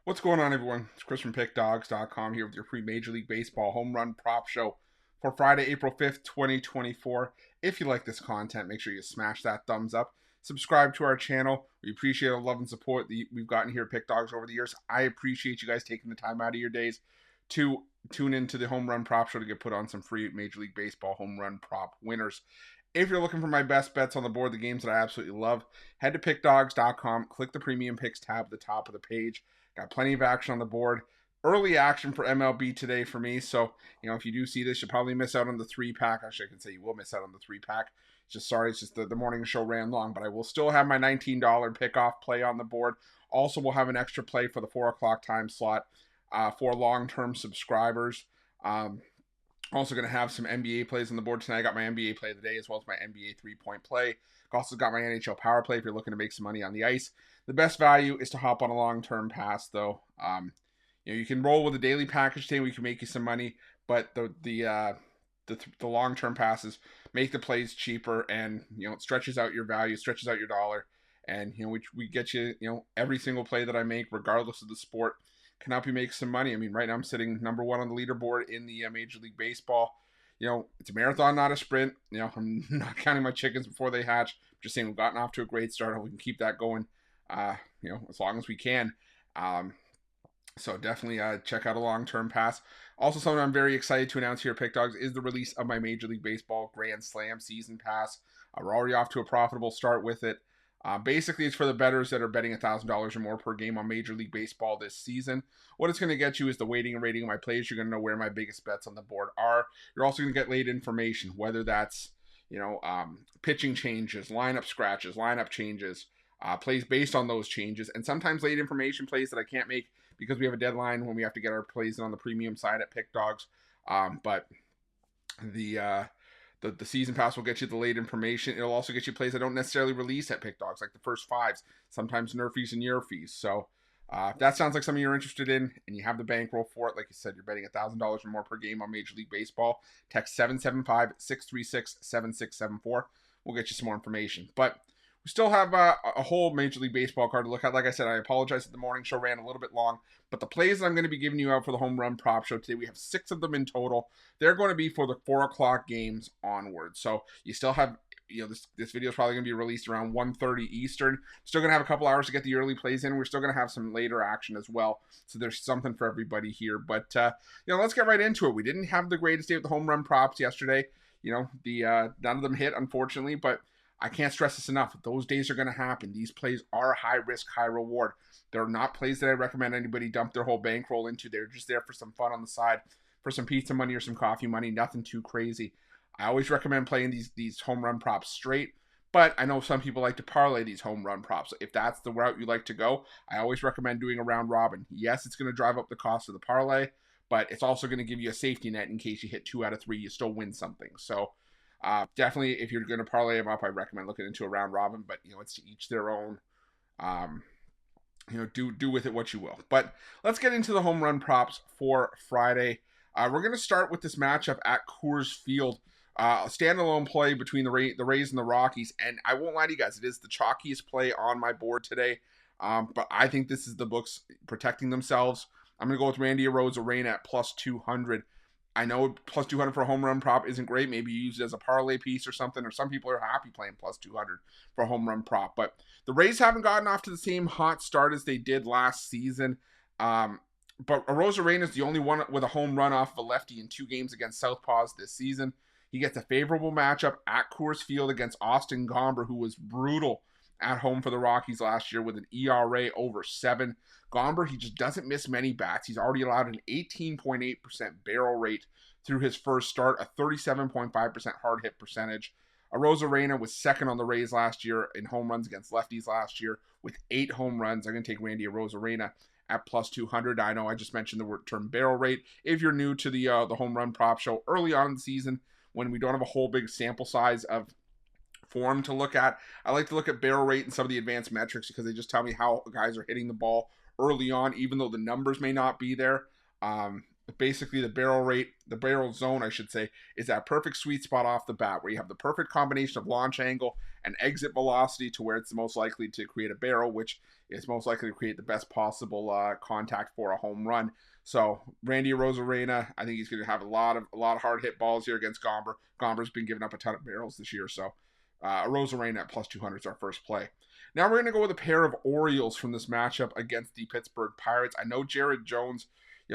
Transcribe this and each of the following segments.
What's going on, everyone? It's Chris from Pickdawgz.com here with your free Major League Baseball home run prop show for Friday, April 5th, 2024. If you like this content, make sure you smash that thumbs up. Subscribe to our channel. We appreciate the love and support that we've gotten here at Pickdawgz over the years. I appreciate you guys taking the time out of your days to tune into the home run prop show to get put on some free Major League Baseball home run prop winners. If you're looking for my best bets on the board, the games that I absolutely love, head to pickdawgz.com, click the premium picks tab at the top of the page. Got plenty of action on the board. Early action for MLB today for me. So, if you do see this, you'll probably miss out on the 3-pack. Actually, I can say you will miss out on the 3-pack. It's just the morning show ran long, but I will still have my $19 pick-off play on the board. Also, we'll have an extra play for the 4 o'clock time slot for long-term subscribers. Also going to have some NBA plays on the board tonight. I got my NBA play of the day as well as my NBA three-point play. Also got my NHL power play if you're looking to make some money on the ice. The best value is to hop on a long-term pass, though. You can roll with a daily package today. We can make you some money, but the long-term passes make the plays cheaper, and it stretches out your value, stretches out your dollar, and we get you every single play that I make, regardless of the sport, can help you make some money. I mean, right now I'm sitting number one on the leaderboard in the Major League Baseball. It's a marathon, not a sprint. I'm not counting my chickens before they hatch. I'm just saying we've gotten off to a great start. Hope we can keep that going, as long as we can. So definitely check out a long-term pass. Also, something I'm very excited to announce here at Pickdawgz is the release of my Major League Baseball Grand Slam season pass. We're already off to a profitable start with it. Basically, it's for the bettors that are betting $1,000 or more per game on Major League Baseball this season. What it's going to get you is the weighting and rating of my plays. You're going to know where my biggest bets on the board are. You're also going to get late information, whether that's pitching changes, lineup scratches, lineup changes, plays based on those changes, and sometimes late information plays that I can't make because we have a deadline when we have to get our plays in on the premium side at Pickdawgz. But the season pass will get you the late information. It'll also get you plays I don't necessarily release at Pickdawgz, like the first fives, sometimes nerfies and yearfies. So if that sounds like something you're interested in and you have the bankroll for it, like I said, you're betting $1,000 or more per game on Major League Baseball, text 775-636-7674. We'll get you some more information. But we still have a whole Major League Baseball card to look at. Like I said, I apologize that the morning show ran a little bit long, but the plays that I'm going to be giving you out for the home run prop show today, we have 6 of them in total. They're going to be for the 4 o'clock games onward. So you still have, this video is probably going to be released around 1:30 Eastern. Still going to have a couple hours to get the early plays in. We're still going to have some later action as well. So there's something for everybody here. But, let's get right into it. We didn't have the greatest day with the home run props yesterday. None of them hit, unfortunately, but I can't stress this enough. Those days are going to happen. These plays are high risk, high reward. They're not plays that I recommend anybody dump their whole bankroll into. They're just there for some fun on the side, for some pizza money or some coffee money. Nothing too crazy. I always recommend playing these home run props straight, but I know some people like to parlay these home run props. If that's the route you like to go, I always recommend doing a round robin. Yes, it's going to drive up the cost of the parlay, but it's also going to give you a safety net in case you hit 2 out of 3, you still win something. So definitely, if you're going to parlay them up, I recommend looking into a round robin. But it's to each their own. Do with it what you will. But let's get into the home run props for Friday. We're going to start with this matchup at Coors Field. A standalone play between the Rays and the Rockies. And I won't lie to you guys, it is the chalkiest play on my board today. But I think this is the books protecting themselves. I'm going to go with Randy Arozarena at plus 200. I know plus 200 for a home run prop isn't great. Maybe you use it as a parlay piece or something, or some people are happy playing plus 200 for a home run prop. But the Rays haven't gotten off to the same hot start as they did last season. But Arozarena is the only one with a home run off of a lefty in 2 games against Southpaws this season. He gets a favorable matchup at Coors Field against Austin Gomber, who was brutal at home for the Rockies last year with an ERA over 7. Gomber, he just doesn't miss many bats. He's already allowed an 18.8% barrel rate through his first start, a 37.5% hard hit percentage. Arozarena was second on the Rays last year in home runs against lefties last year with 8 home runs. I'm going to take Randy Arozarena at plus 200. I know I just mentioned the term barrel rate. If you're new to the home run prop show early on in the season, when we don't have a whole big sample size of form to look at, I like to look at barrel rate and some of the advanced metrics because they just tell me how guys are hitting the ball early on, even though the numbers may not be there. basically the barrel zone, I should say, is that perfect sweet spot off the bat where you have the perfect combination of launch angle and exit velocity to where it's the most likely to create a barrel, which is most likely to create the best possible contact for a home run. So Randy Arozarena, I think he's going to have a lot of hard hit balls here against Gomber. Gomber's been giving up a ton of barrels this year, so Arozarena at plus 200 is our first play. Now we're going to go with a pair of Orioles from this matchup against the Pittsburgh Pirates. I know Jared Jones,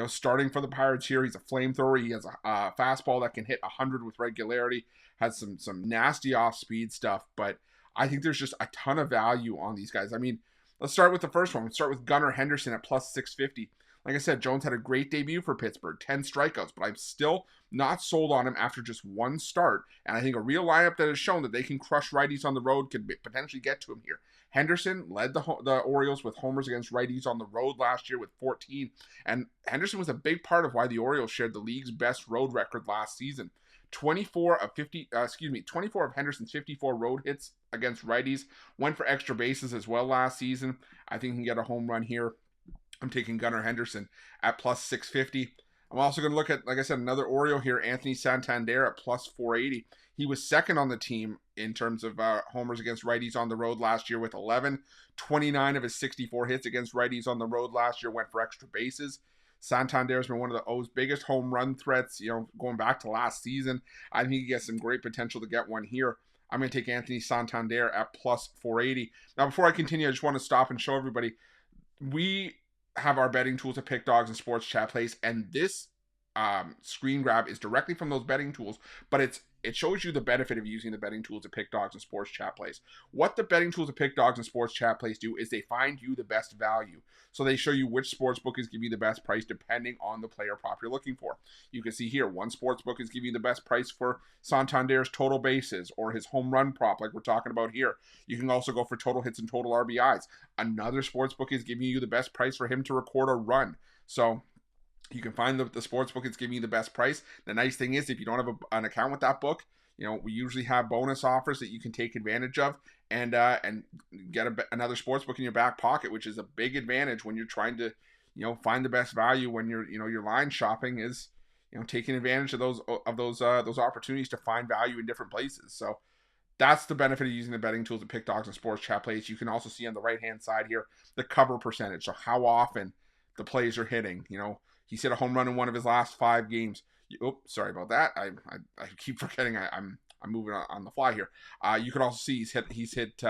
starting for the Pirates here, he's a flamethrower. He has a fastball that can hit 100 with regularity, has some nasty off-speed stuff, but I think there's just a ton of value on these guys. I mean, let's start with the first one. Let's start with Gunnar Henderson at plus 650. Like I said, Jones had a great debut for Pittsburgh, 10 strikeouts, but I'm still not sold on him after just one start. And I think a real lineup that has shown that they can crush righties on the road could potentially get to him here. Henderson led the Orioles with homers against righties on the road last year with 14. And Henderson was a big part of why the Orioles shared the league's best road record last season. 24 of Henderson's 54 road hits against righties went for extra bases as well last season. I think he can get a home run here. I'm taking Gunnar Henderson at plus 650. I'm also going to look at, like I said, another Oriole here, Anthony Santander at plus 480. He was second on the team in terms of homers against righties on the road last year with 11. 29 of his 64 hits against righties on the road last year went for extra bases. Santander has been one of the O's biggest home run threats, going back to last season. I think he gets some great potential to get one here. I'm going to take Anthony Santander at plus 480. Now, before I continue, I just want to stop and show everybody, we have our betting tools at Pickdawgz and Sports Chat Plays, and this screen grab is directly from those betting tools, but it shows you the benefit of using the betting tools at Pickdawgz and Sports Chat Plays. What the betting tools at Pickdawgz and Sports Chat Plays do is they find you the best value. So they show you which sports book is giving you the best price depending on the player prop you're looking for. You can see here, one sports book is giving you the best price for Santander's total bases or his home run prop like we're talking about here. You can also go for total hits and total RBIs. Another sports book is giving you the best price for him to record a run. So you can find the sports book that's giving you the best price. The nice thing is, if you don't have an account with that book, we usually have bonus offers that you can take advantage of and get another sports book in your back pocket, which is a big advantage when you're trying to, find the best value when your line shopping is, taking advantage of those opportunities to find value in different places. So that's the benefit of using the betting tools at Pickdawgz and Sports Chat Plays. You can also see on the right-hand side here the cover percentage, so how often the plays are hitting. He's hit a home run in one of his last 5 games. Sorry about that. I keep forgetting. I'm moving on the fly here. You can also see he's hit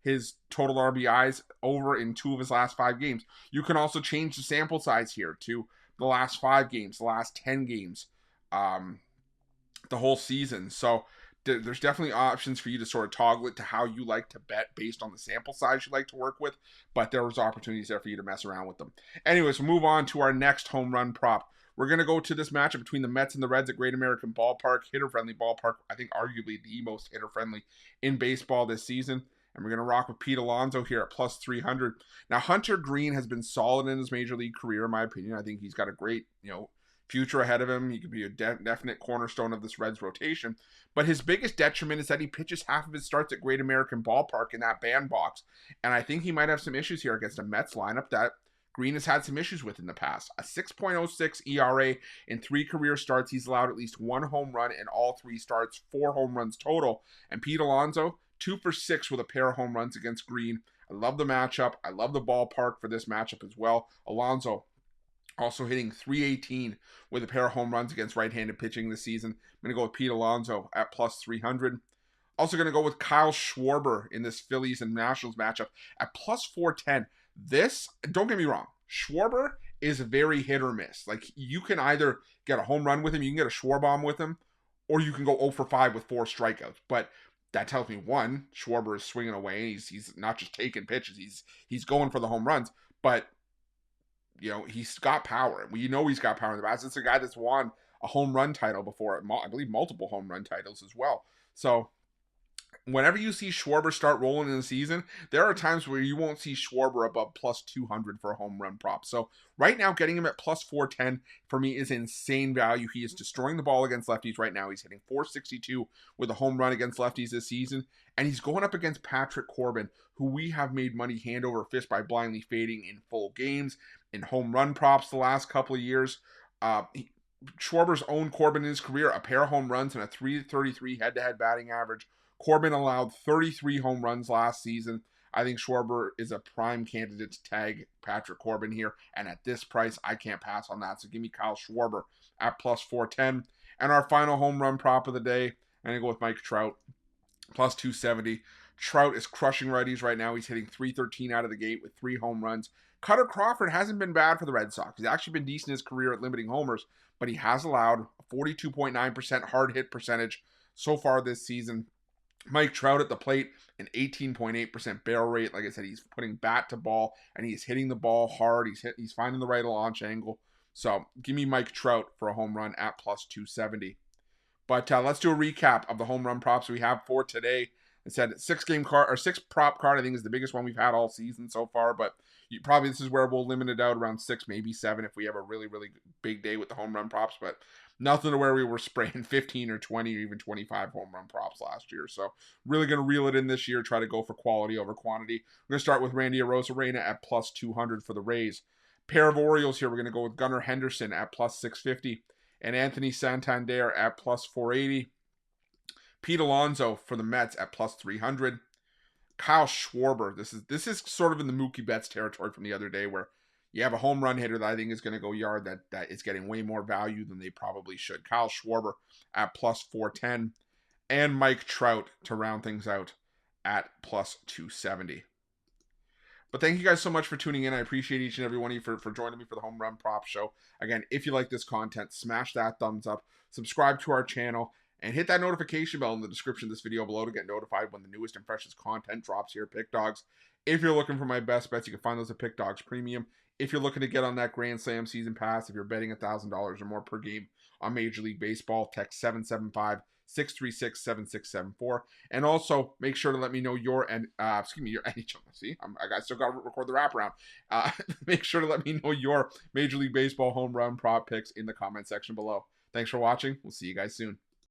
his total RBIs over in 2 of his last 5 games. You can also change the sample size here to the last 5 games, the last 10 games, the whole season. So there's definitely options for you to sort of toggle it to how you like to bet based on the sample size you like to work with, but there's opportunities there for you to mess around with them. Anyways, we'll move on to our next home run prop. We're going to go to this matchup between the Mets and the Reds at Great American Ballpark, hitter-friendly ballpark, I think arguably the most hitter-friendly in baseball this season. And we're going to rock with Pete Alonso here at plus 300. Now, Hunter Green has been solid in his major league career, in my opinion. I think he's got a great, future ahead of him. He could be a definite cornerstone of this Reds rotation. But his biggest detriment is that he pitches half of his starts at Great American Ballpark in that bandbox. And I think he might have some issues here against a Mets lineup that Green has had some issues with in the past. A 6.06 ERA in 3 career starts. He's allowed at least 1 home run in all 3 starts, 4 home runs total. And Pete Alonso, 2 for 6 with a pair of home runs against Green. I love the matchup. I love the ballpark for this matchup as well. Alonso also hitting .318 with a pair of home runs against right-handed pitching this season. I'm going to go with Pete Alonso at plus 300. Also going to go with Kyle Schwarber in this Phillies and Nationals matchup at plus 410. This, don't get me wrong, Schwarber is very hit or miss. Like, you can either get a home run with him, you can get a Schwarbomb with him, or you can go 0 for 5 with 4 strikeouts. But that tells me, one, Schwarber is swinging away. He's not just taking pitches. He's going for the home runs. But he's got power. He's got power in the bats. It's a guy that's won a home run title before. I believe multiple home run titles as well. So whenever you see Schwarber start rolling in the season, there are times where you won't see Schwarber above plus 200 for a home run prop. So right now, getting him at plus 410 for me is insane value. He is destroying the ball against lefties right now. He's hitting .462 with a home run against lefties this season. And he's going up against Patrick Corbin, who we have made money hand over fist by blindly fading in full games, in home run props the last couple of years. Schwarber's own Corbin in his career, a pair of home runs and a 333 head-to-head batting average. Corbin allowed 33 home runs last season. I think Schwarber is a prime candidate to tag Patrick Corbin here. And at this price, I can't pass on that. So give me Kyle Schwarber at plus 410. And our final home run prop of the day, I'm going to go with Mike Trout, plus 270. Trout is crushing righties right now. He's hitting 313 out of the gate with 3 home runs. Cutter Crawford hasn't been bad for the Red Sox. He's actually been decent in his career at limiting homers, but he has allowed a 42.9% hard hit percentage so far this season. Mike Trout at the plate, an 18.8% barrel rate. Like I said, he's putting bat to ball, and he's hitting the ball hard. He's finding the right launch angle. So give me Mike Trout for a home run at plus 270. But let's do a recap of the home run props we have for today. I said 6 prop card, I think, is the biggest one we've had all season so far. But probably this is where we'll limit it out around 6, maybe 7 if we have a really, really big day with the home run props. But nothing to where we were spraying 15 or 20 or even 25 home run props last year. So really going to reel it in this year, try to go for quality over quantity. We're going to start with Randy Arozarena at plus 200 for the Rays. Pair of Orioles here, we're going to go with Gunnar Henderson at plus 650. And Anthony Santander at plus 480. Pete Alonso for the Mets at plus 300. Kyle Schwarber. This is sort of in the Mookie Betts territory from the other day, where you have a home run hitter that I think is going to go yard that is getting way more value than they probably should. Kyle Schwarber at plus 410. And Mike Trout to round things out at plus 270. But thank you guys so much for tuning in. I appreciate each and every one of you for joining me for the Home Run Prop Show. Again, if you like this content, smash that thumbs up, subscribe to our channel, and hit that notification bell in the description of this video below to get notified when the newest and freshest content drops here at Pickdawgz. If you're looking for my best bets, you can find those at Pickdawgz Premium. If you're looking to get on that Grand Slam season pass, if you're betting $1,000 or more per game on Major League Baseball, text 775-636-7674. And also make sure to let me know your NHL. See, I still got to record the wraparound. Make sure to let me know your Major League Baseball home run prop picks in the comment section below. Thanks for watching. We'll see you guys soon.